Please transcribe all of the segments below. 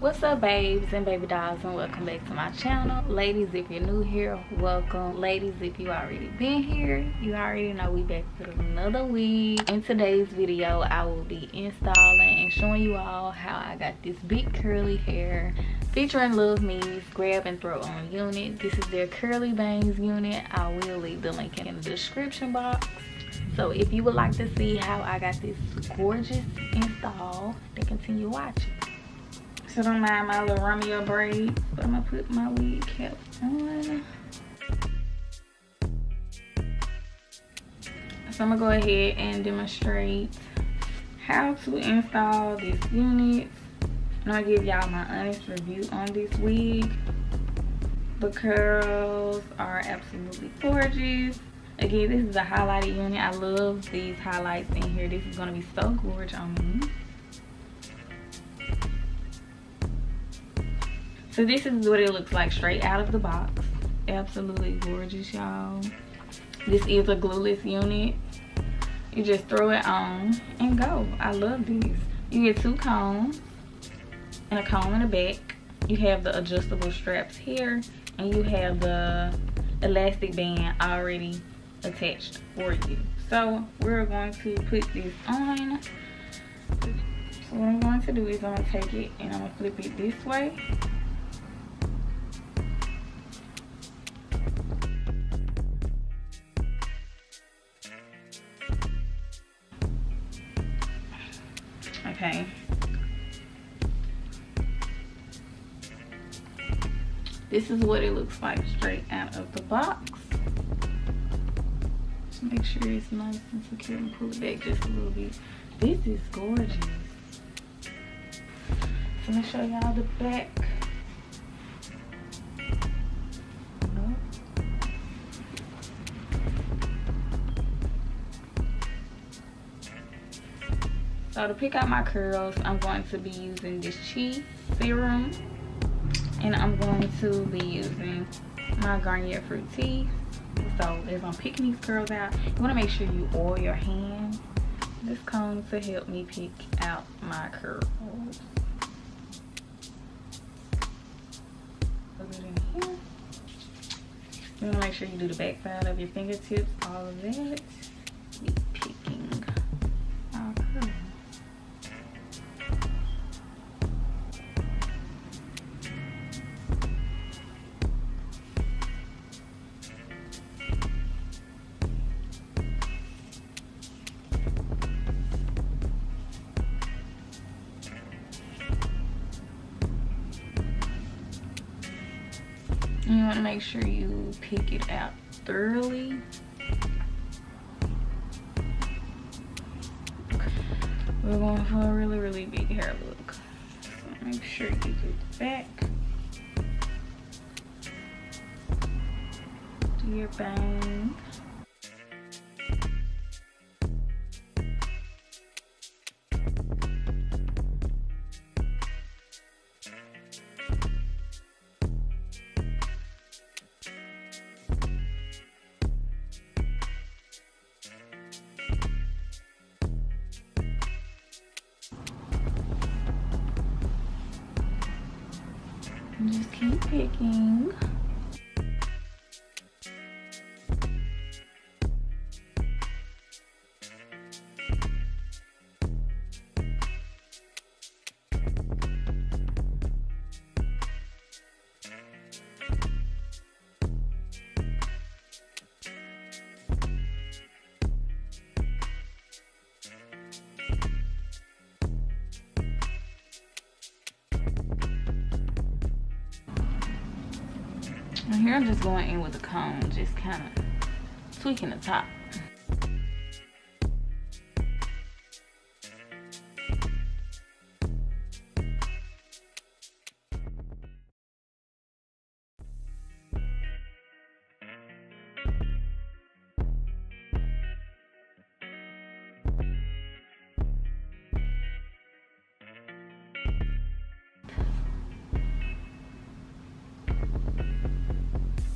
What's up, babes and baby dolls, and welcome back to my channel. Ladies, if you're new here, welcome. Ladies, if you already been here, you already know we back with another week. In today's video, I will be installing and showing you all how I got this big curly hair featuring LuvMe's grab and throw on unit. This is their curly bangs unit. I will leave the link in the description box. So if you would like to see how I got this gorgeous install, then continue watching. So don't mind my little Romeo braids, but I'm gonna put my wig cap on. So I'm gonna go ahead and demonstrate how to install this unit. I'm gonna give y'all my honest review on this wig. The curls are absolutely gorgeous. Again, this is a highlighted unit. I love these highlights in here. This is gonna be so gorgeous on me. So this is what it looks like straight out of the box. Absolutely gorgeous, y'all. This is a glueless unit. You just throw it on and go. I love this. You get two combs and a comb in the back. You have the adjustable straps here, and you have the elastic band already attached for you. So we're going to put this on. So what I'm going to do is I'm going to take it and I'm going to flip it this way. Okay. This is what it looks like straight out of the box. Just make sure it's nice and secure and pull it back just a little bit. This is gorgeous. So I'm gonna show y'all the back. So to pick out my curls, I'm going to be using this Chi serum, and I'm going to be using my Garnier Fructis. So as I'm picking these curls out, you want to make sure you oil your hand. This comb to help me pick out my curls. Put it in here. You want to make sure you do the back side of your fingertips, all of that. Be picking our curls. You want to make sure you pick it out thoroughly. We're going for a really, really big hair look. So make sure you do the back. Do your bang. Just keep picking. And here I'm just going in with a comb, just kind of tweaking the top.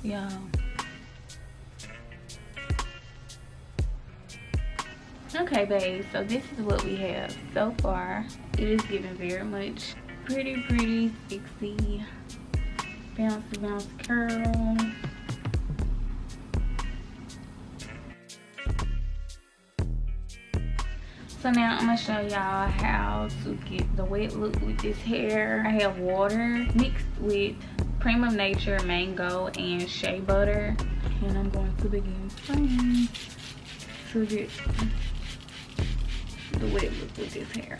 Y'all, okay, babe, so this is what we have so far. It is giving very much pretty sexy bouncy curls. So now I'm gonna show y'all how to get the wet look with this hair. I have water mixed with Cream of Nature, mango, and shea butter, and I'm going to begin spraying to get the wet look with this hair.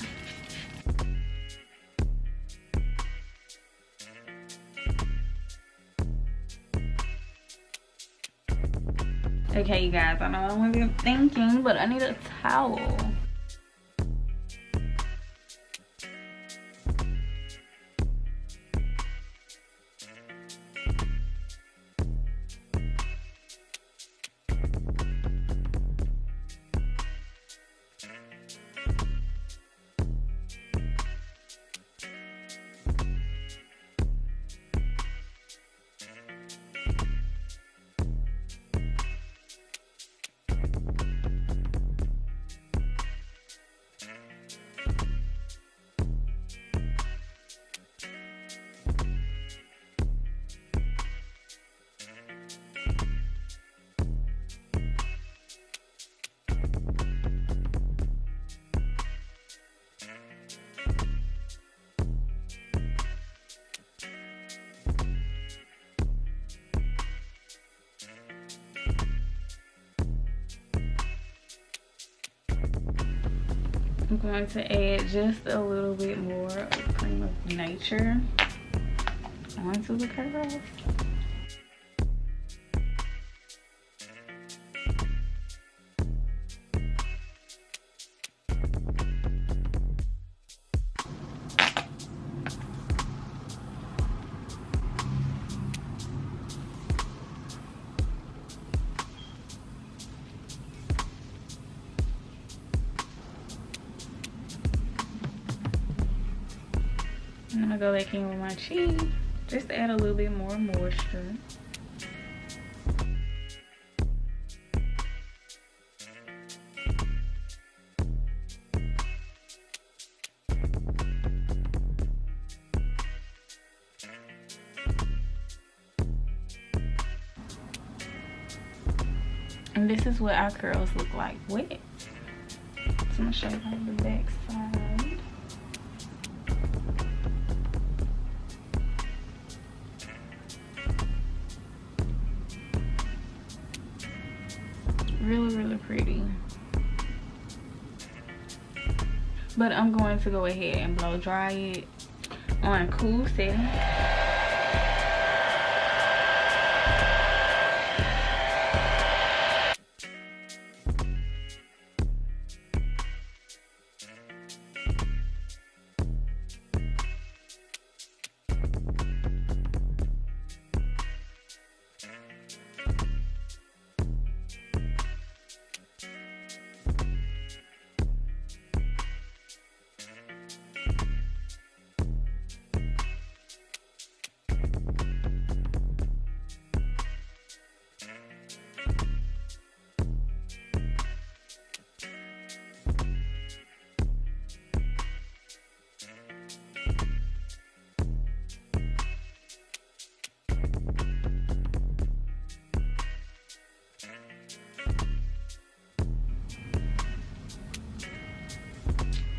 Okay, you guys, I know what you're thinking, but I need a towel. I'm going to add just a little bit more of Cream of Nature onto the curls. I'm gonna go back in with my cheek just to add a little bit more moisture. And this is what our curls look like wet. So I'm gonna show you the back side. Really pretty. But I'm going to go ahead and blow dry it on a cool setting.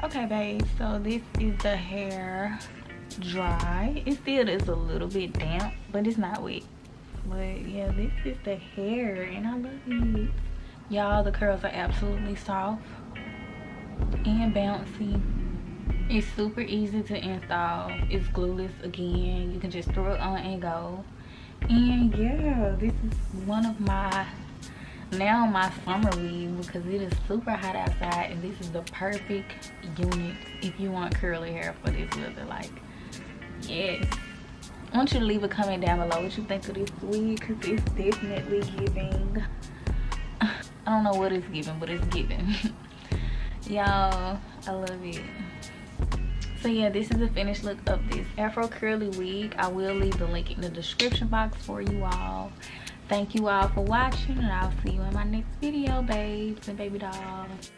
Okay, babe, so this is the hair dry. It still is a little bit damp, but it's not wet. But yeah, this is the hair and I love it. Y'all, the curls are absolutely soft and bouncy. It's super easy to install. It's glueless again. You can just throw it on and go. And yeah, this is one of my summer weave because it is super hot outside, and this is the perfect unit if you want curly hair for this weather. Like, yes. I want you to leave a comment down below what you think of this wig, because it's definitely giving, I don't know what it's giving, but it's giving. Y'all, I love it. So yeah, this is the finished look of this Afro curly wig. I will leave the link in the description box for you all. Thank you all for watching, and I'll see you in my next video, babes and baby dolls.